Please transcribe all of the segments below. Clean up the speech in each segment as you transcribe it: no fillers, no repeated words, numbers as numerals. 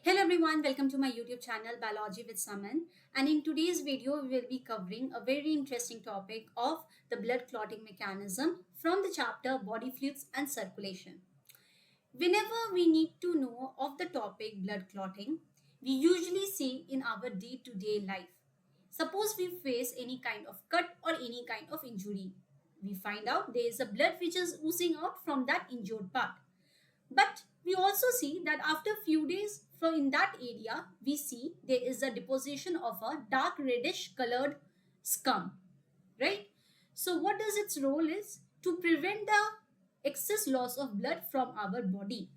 Hello everyone, welcome to my YouTube channel Biology with Saman, and in today's video we will be covering a very interesting topic of the blood clotting mechanism from the chapter Body Fluids and Circulation. Whenever we need to know of the topic blood clotting, we usually see in our day-to-day life. Suppose we face any kind of cut or any kind of injury. We find out there is a blood which is oozing out from that injured part. But we also see that after a few days from in that area, we see there is a deposition of a dark reddish colored scum, right? So what does its role is? To prevent the excess loss of blood from our body.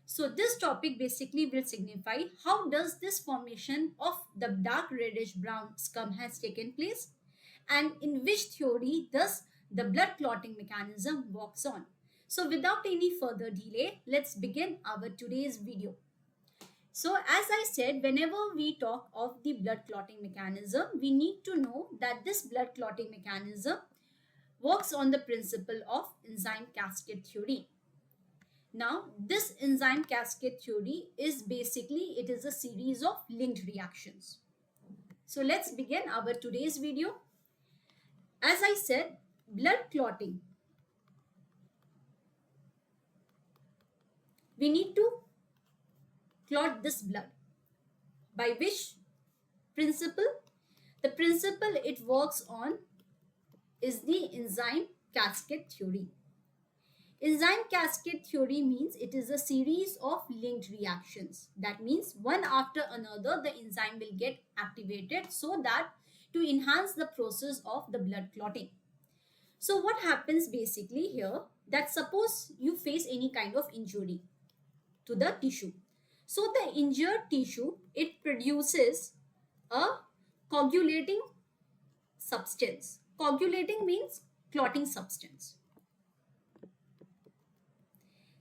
So this topic basically will signify how does this formation of the dark reddish brown scum has taken place and in which theory does the blood clotting mechanism works on. So without any further delay, let's begin our today's video. So as I said, whenever we talk of the blood clotting mechanism, we need to know that this blood clotting mechanism works on the principle of enzyme cascade theory. Now, this enzyme cascade theory is basically, it is a series of linked reactions. So let's begin our today's video. As I said, blood clotting. We need to clot this blood. By which principle? The principle it works on is the enzyme cascade theory. Enzyme cascade theory means it is a series of linked reactions. That means one after another the enzyme will get activated so that to enhance the process of the blood clotting. So what happens basically here, that suppose you face any kind of injury to the tissue. So the injured tissue, it produces a coagulating substance. Coagulating means clotting substance.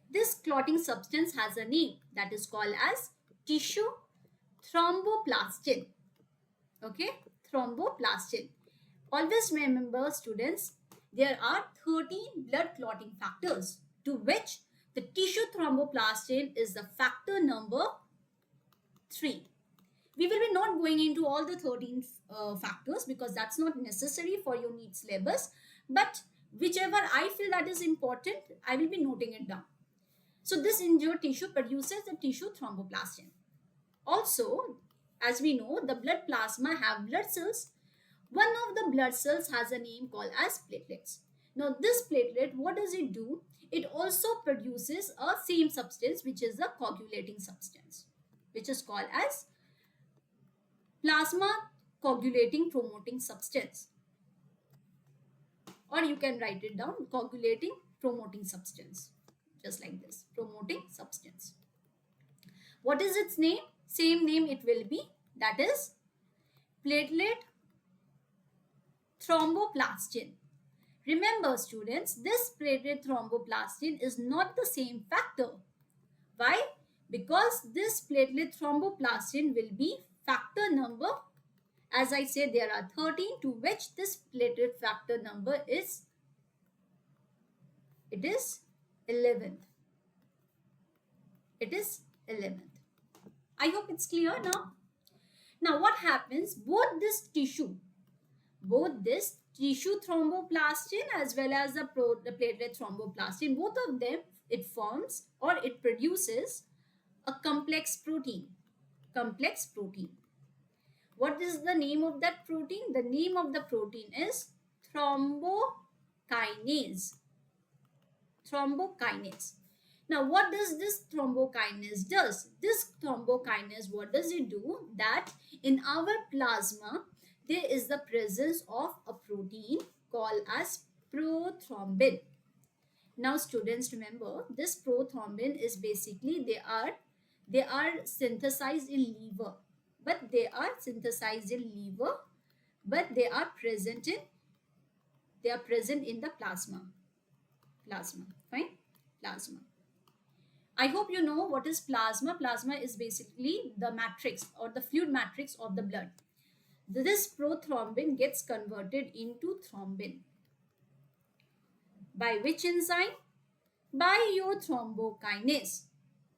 This clotting substance has a name that is called as tissue thromboplastin. Okay, thromboplastin. Always remember students, there are 13 blood clotting factors to which the tissue thromboplastin is the factor number 3. We will be not going into all the 13 factors because that's not necessary for your NEET syllabus. But whichever I feel that is important, I will be noting it down. So this injured tissue produces the tissue thromboplastin. Also, as we know, the blood plasma have blood cells. One of the blood cells has a name called as platelets. Now this platelet, what does it do? It also produces a same substance which is a coagulating substance, which is called as plasma coagulating promoting substance. Or you can write it down, coagulating promoting substance. Just like this, promoting substance. What is its name? Same name it will be, that is platelet thromboplastin. Remember students, this platelet thromboplastin is not the same factor. Why? Because this platelet thromboplastin will be factor number, as I said, there are 13 to which this platelet factor number is, it is 11th. It is 11th. I hope it's clear now. Now what happens? Both this tissue thromboplastin as well as the platelet thromboplastin, both of them, it forms or it produces a complex protein. Complex protein. What is the name of that protein? The name of the protein is thrombokinase. Thrombokinase. Now, what does this thrombokinase does? This thrombokinase, what does it do? That in our plasma, there is the presence of a protein called as prothrombin. Now, students, remember this prothrombin is basically they are synthesized in liver, but they are present in the plasma. Fine, plasma. I hope you know what is plasma. Plasma is basically the matrix or the fluid matrix of the blood. This prothrombin gets converted into thrombin. By which enzyme? By your thrombokinase.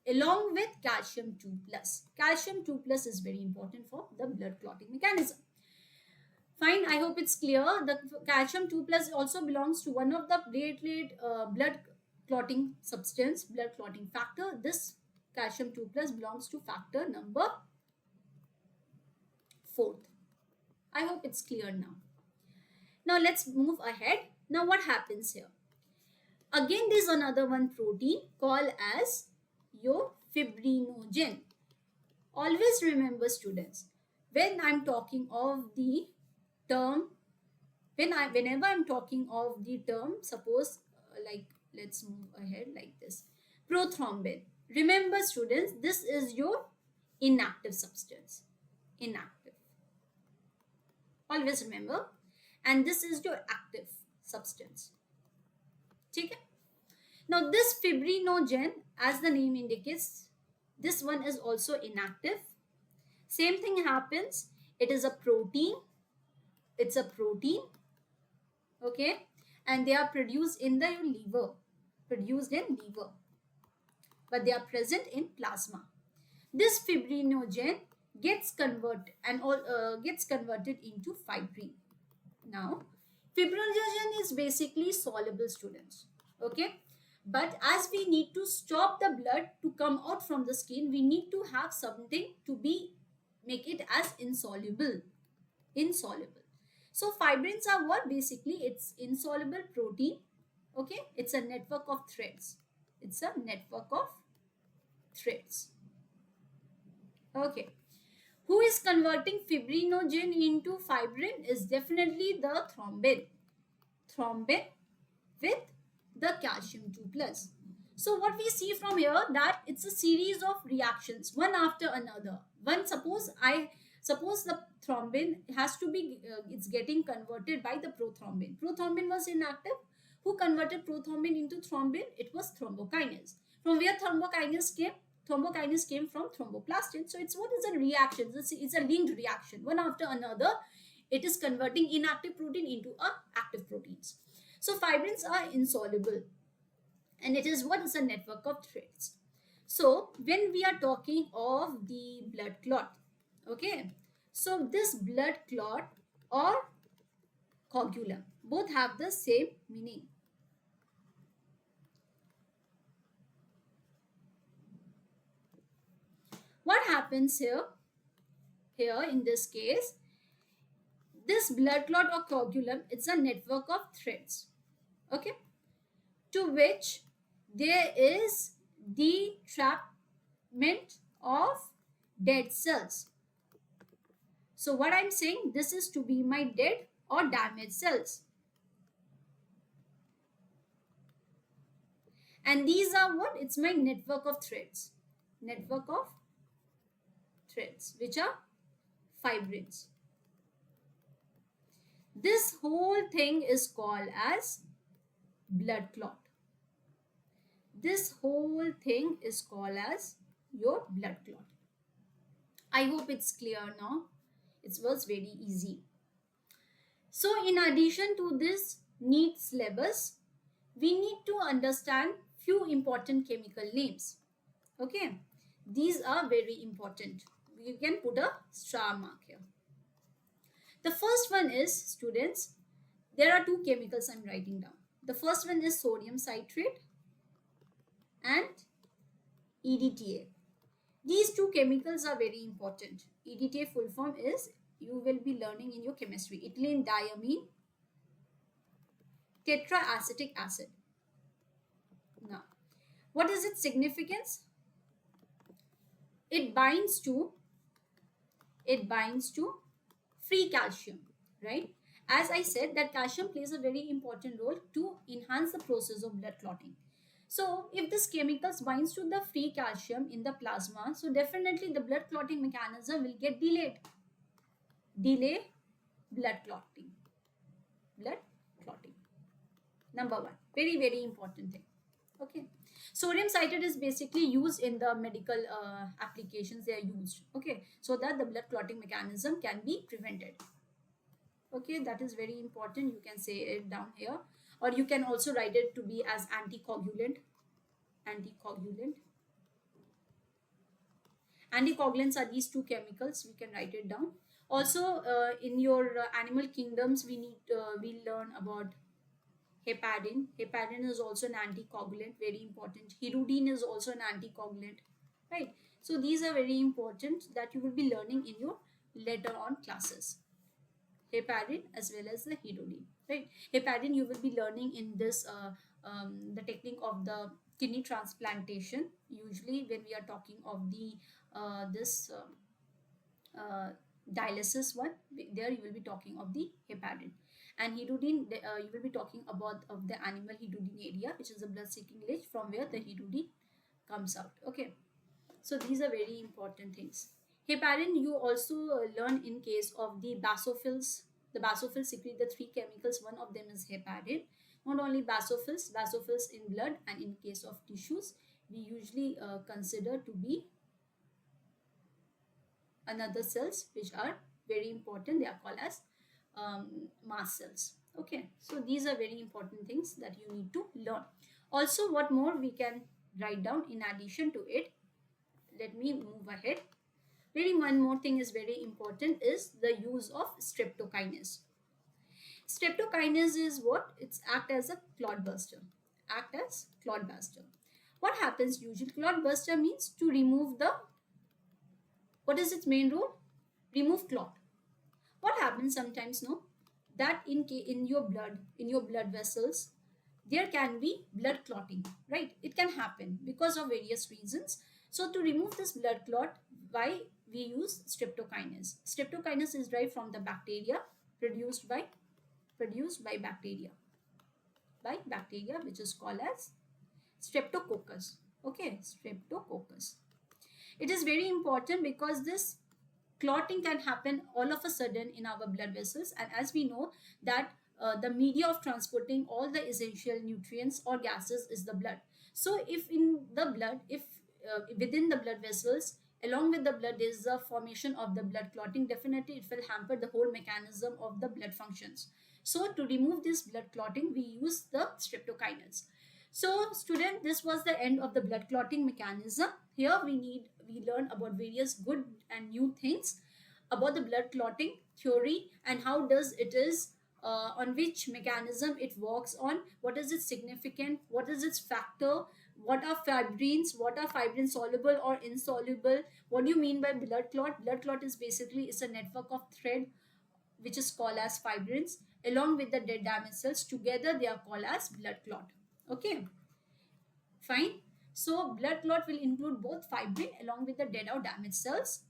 along with calcium 2 plus. Calcium 2 plus is very important for the blood clotting mechanism. Fine, I hope it's clear. The calcium 2 plus also belongs to one of the platelet blood clotting substance, blood clotting factor. This calcium 2 plus belongs to factor number 4th. I hope it's clear now. Now let's move ahead. Now what happens here? Again, there's another one protein called as your fibrinogen. Always remember, students, when I'm talking of the term, whenever I'm talking of the term, suppose like let's move ahead like this, prothrombin. Remember, students, this is your inactive substance. Inactive. Always remember. And this is your active substance. Okay? Now this fibrinogen, as the name indicates, this one is also inactive. Same thing happens. It is a protein. It's a protein. Okay? And they are produced in the liver. Produced in liver. But they are present in plasma. This fibrinogen gets converted into fibrin. Now, fibrinogen is basically soluble, students. Okay? But as we need to stop the blood to come out from the skin, we need to have something to make it as insoluble. Insoluble. So fibrins are what? Basically, it's insoluble protein. Okay? It's a network of threads. It's a network of threads. Okay. Who is converting fibrinogen into fibrin is definitely the thrombin. Thrombin with the calcium 2 plus. So what we see from here, that it's a series of reactions, one after another. Suppose the thrombin has to be, it's getting converted by the prothrombin. Prothrombin was inactive. Who converted prothrombin into thrombin? It was thrombokinase. From where thrombokinase came? Thrombokinase came from thromboplastin. So what is a reaction? It's a linked reaction. One after another, it is converting inactive protein into active proteins. So fibrins are insoluble. And it is what is a network of threads. So when we are talking of the blood clot, okay, so this blood clot or coagulum, both have the same meaning. What happens here? Here in this case, this blood clot or coagulum, it's a network of threads, okay, to which there is the entrapment of dead cells. So what I'm saying, this is to be my dead or damaged cells. And these are what? It's my network of threads. Network of threads, which are fibrins. This whole thing is called as blood clot. This whole thing is called as your blood clot. I hope it's clear now. It was very easy. So in addition to this neat syllabus, we need to understand few important chemical names. Okay, these are very important. You can put a star mark here. The first one is, students, there are two chemicals I'm writing down. The first one is sodium citrate and EDTA. These two chemicals are very important. EDTA full form is, you will be learning in your chemistry, ethylene diamine tetraacetic acid. Now, what is its significance? It binds to free calcium, right? As I said, that calcium plays a very important role to enhance the process of blood clotting. So if this chemicals binds to the free calcium in the plasma, so definitely the blood clotting mechanism will get delayed. Delay blood clotting. Blood clotting. Number one, very, very important thing. Okay. Sodium citrate is basically used in the medical applications. They are used, okay, so that the blood clotting mechanism can be prevented. Okay, that is very important. You can say it down here, or you can also write it to be as anticoagulant. Anticoagulant. Anticoagulants are these two chemicals. We can write it down. Also, in your animal kingdoms, we learn about heparin. Heparin is also an anticoagulant, very important. Hirudin is also an anticoagulant, right? So these are very important that you will be learning in your later on classes. Heparin as well as the hirudin, right? Heparin you will be learning in this the technique of the kidney transplantation. Usually when we are talking of the this uh, dialysis one, there you will be talking of the heparin. And hirudin, you will be talking about of the animal hirudin area, which is the blood seeking leech from where the hirudin comes out. Okay, so these are very important things. Heparin you also learn in case of the basophils. The basophils secrete the three chemicals. One of them is heparin. Not only basophils, basophils in blood and in case of tissues, we usually consider to be another cells which are very important. They are called as mast cells. Okay, so these are very important things that you need to learn. Also, what more we can write down in addition to it? Let me move ahead. Really, one more thing is very important is the use of streptokinase. Streptokinase is what? It's act as a clot buster. Act as clot buster. What happens usually? Clot buster means to remove the, what is its main role? Remove clot. What happens sometimes, no? That in your blood vessels, there can be blood clotting, right? It can happen because of various reasons. So to remove this blood clot, why we use streptokinase? Streptokinase is derived from the bacteria, produced by bacteria, which is called as streptococcus. Okay, streptococcus. It is very important because this clotting can happen all of a sudden in our blood vessels, and as we know that the media of transporting all the essential nutrients or gases is the blood. So if in the blood, if within the blood vessels, along with the blood there is a formation of the blood clotting, definitely it will hamper the whole mechanism of the blood functions. So to remove this blood clotting, we use the streptokinase. So student, this was the end of the blood clotting mechanism. Here we learn about various good and new things about the blood clotting theory and how does it is, on which mechanism it works on, what is its significant, what is its factor, what are fibrins, what are fibrin soluble or insoluble, what do you mean by blood clot? Blood clot is basically is a network of thread which is called as fibrins along with the dead damaged cells. Together they are called as blood clot. Okay, fine. So blood clot will include both fibrin along with the dead or damaged cells.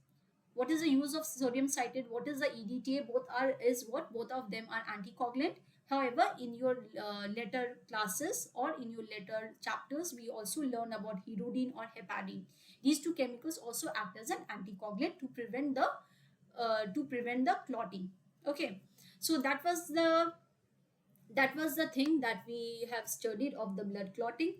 What is the use of sodium citrate? What is the EDTA? Both of them are anticoagulant. However, in your later classes or in your later chapters, we also learn about hirudin or heparin. These two chemicals also act as an anticoagulant to prevent the clotting. Okay, so that was the thing that we have studied of the blood clotting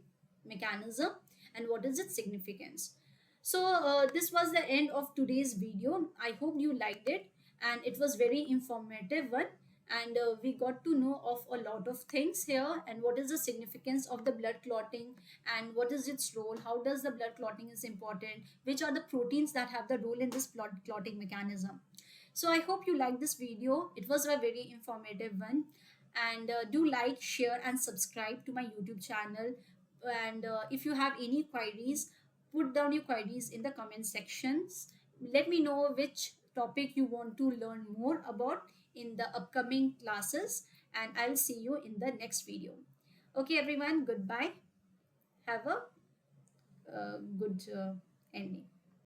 mechanism and what is its significance. So this was the end of today's video. I hope you liked it and it was very informative one, and we got to know of a lot of things here and what is the significance of the blood clotting and what is its role, how does the blood clotting is important, which are the proteins that have the role in this blood clotting mechanism. So I hope you liked this video. It was a very informative one, and do like, share and subscribe to my YouTube channel. And if you have any queries, put down your queries in the comment sections. Let me know which topic you want to learn more about in the upcoming classes, and I'll see you in the next video. Okay everyone, goodbye. Have a good ending.